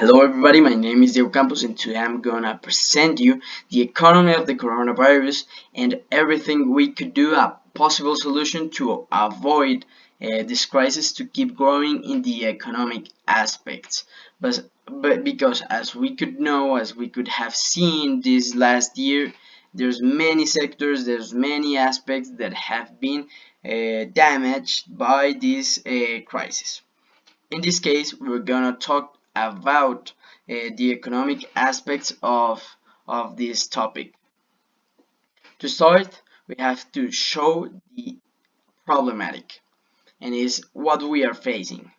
Hello everybody, my name is Diego Campos and today I'm gonna present you the economy of the coronavirus and everything we could do, a possible solution to avoid this crisis to keep growing in the economic aspects. But because as we could know, as we could have seen this last year, there's many sectors, there's many aspects that have been damaged by this crisis. In this case, we're gonna talk about the economic aspects of this topic. To start, we have to show the problematic and is what we are facing.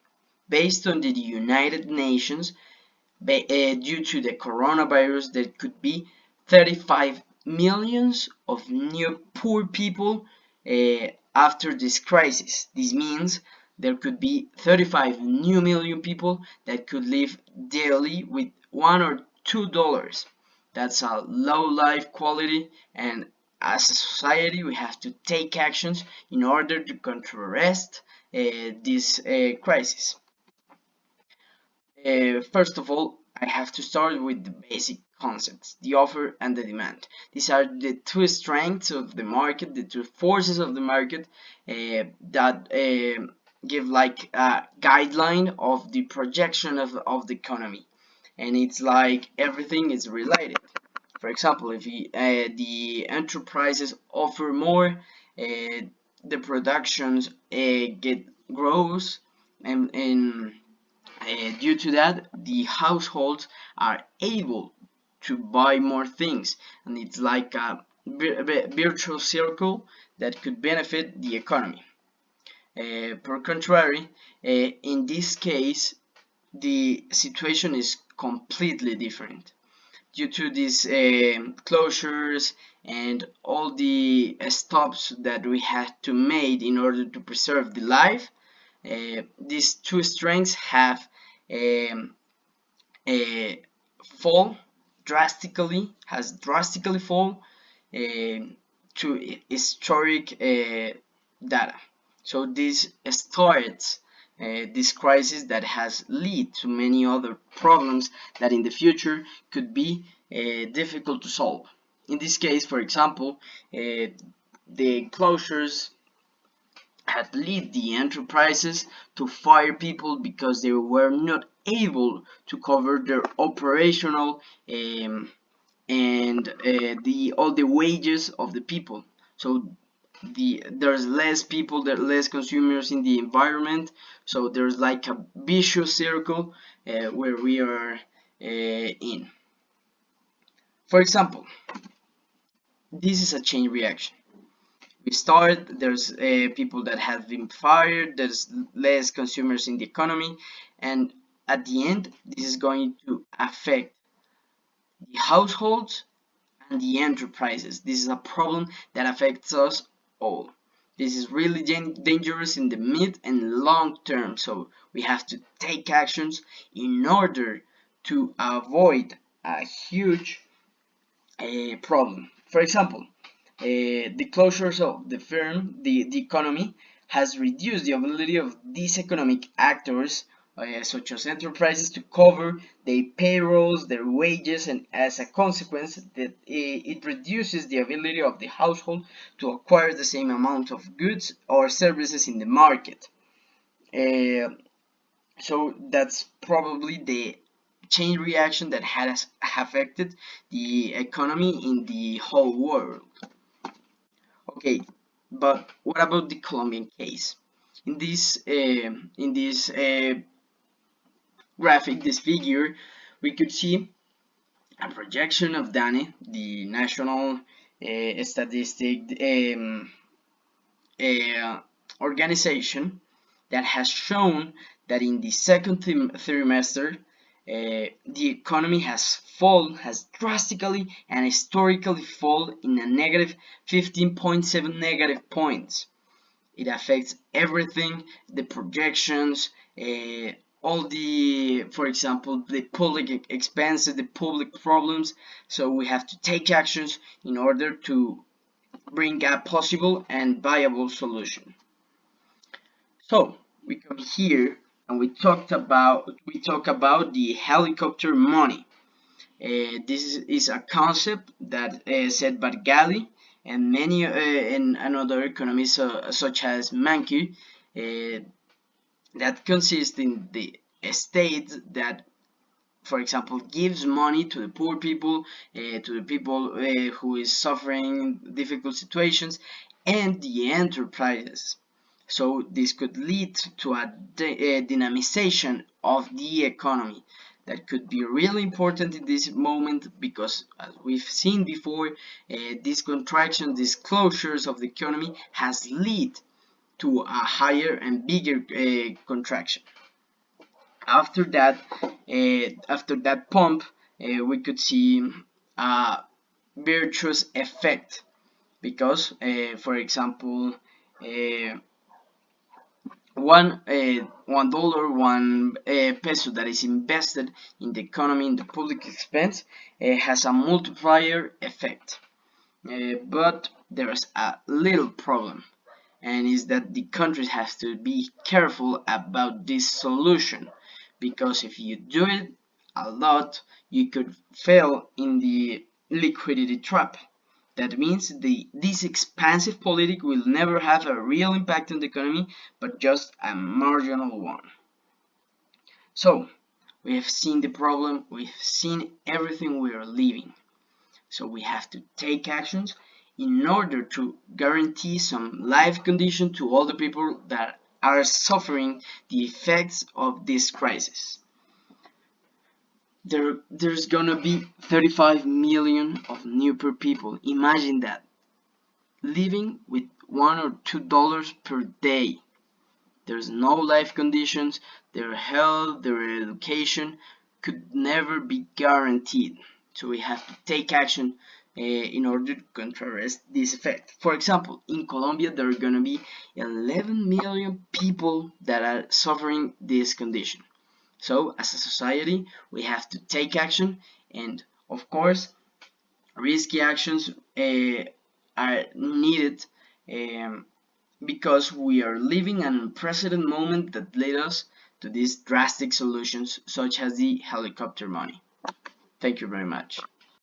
Based on the United Nations, due to the coronavirus, there could be 35 millions of new poor people after this crisis. This means there could be 35 new million people that could live daily with $1 or $2. That's a low life quality, and as a society, we have to take actions in order to contrast this crisis. First of all, I have to start with the basic concepts, the offer and the demand. These are the two strengths of the market, the two forces of the market that give like a guideline of the projection of the economy. And it's like everything is related. For example, if the enterprises offer more, the productions get grows and due to that, the households are able to buy more things, and it's like a virtual circle that could benefit the economy. Per contrary, in this case, the situation is completely different due to these closures and all the stops that we had to make in order to preserve the life. These two strengths have um, uh, fall drastically, has drastically fall to historic data. So this starts this crisis that has led to many other problems that in the future could be difficult to solve. In this case, for example, the closures had led the enterprises to fire people because they were not able to cover their operational and the all the wages of the people. So there's less people, there less consumers in the environment. So there's like a vicious circle where we are in. For example, this is a chain reaction. We start, there's people that have been fired, there's less consumers in the economy, and at the end this is going to affect the households and the enterprises. This is a problem that affects us all. This is really dangerous in the mid and long term, so we have to take actions in order to avoid a huge problem. For example, the closures of the firm, the economy, has reduced the ability of these economic actors, such as enterprises, to cover their payrolls, their wages, and as a consequence, that it reduces the ability of the household to acquire the same amount of goods or services in the market. Uh, so that's probably the chain reaction that has affected the economy in the whole world. Okay, but what about the Colombian case? In this graphic, this figure, we could see a projection of DANE, the National Statistic uh, Organization, that has shown that in the second trimester, the economy has drastically and historically fall in a negative 15.7 negative points. It affects everything, the projections, all the, for example, the public expenses, the public problems. So we have to take actions in order to bring a possible and viable solution. So we come here and we talk about the helicopter money. This is a concept that said by Gali and many and another economists such as Mankey, that consists in the state that, for example, gives money to the poor people, to the people who is suffering difficult situations, and the enterprises. So this could lead to a dynamization of the economy that could be really important in this moment, because as we've seen before, this contraction, these closures of the economy has led to a higher and bigger contraction. After that pump, we could see a virtuous effect, because for example, uh, $1, one peso that is invested in the economy, in the public expense, has a multiplier effect. But there's a little problem, and is that the countries have to be careful about this solution, because if you do it a lot, you could fail in the liquidity trap. That means this expansive politic will never have a real impact on the economy, but just a marginal one. So we have seen the problem, we've seen everything we are living. So we have to take actions in order to guarantee some life condition to all the people that are suffering the effects of this crisis. There's gonna be 35 million of new poor people. Imagine that, living with $1 or $2 per day. There's no life conditions, their health, their education could never be guaranteed. So we have to take action in order to contrast this effect. For example, in Colombia, there are going to be 11 million people that are suffering this condition. So as a society, we have to take action, and of course, risky actions are needed, um, because we are living an unprecedented moment that led us to these drastic solutions such as the helicopter money. Thank you very much.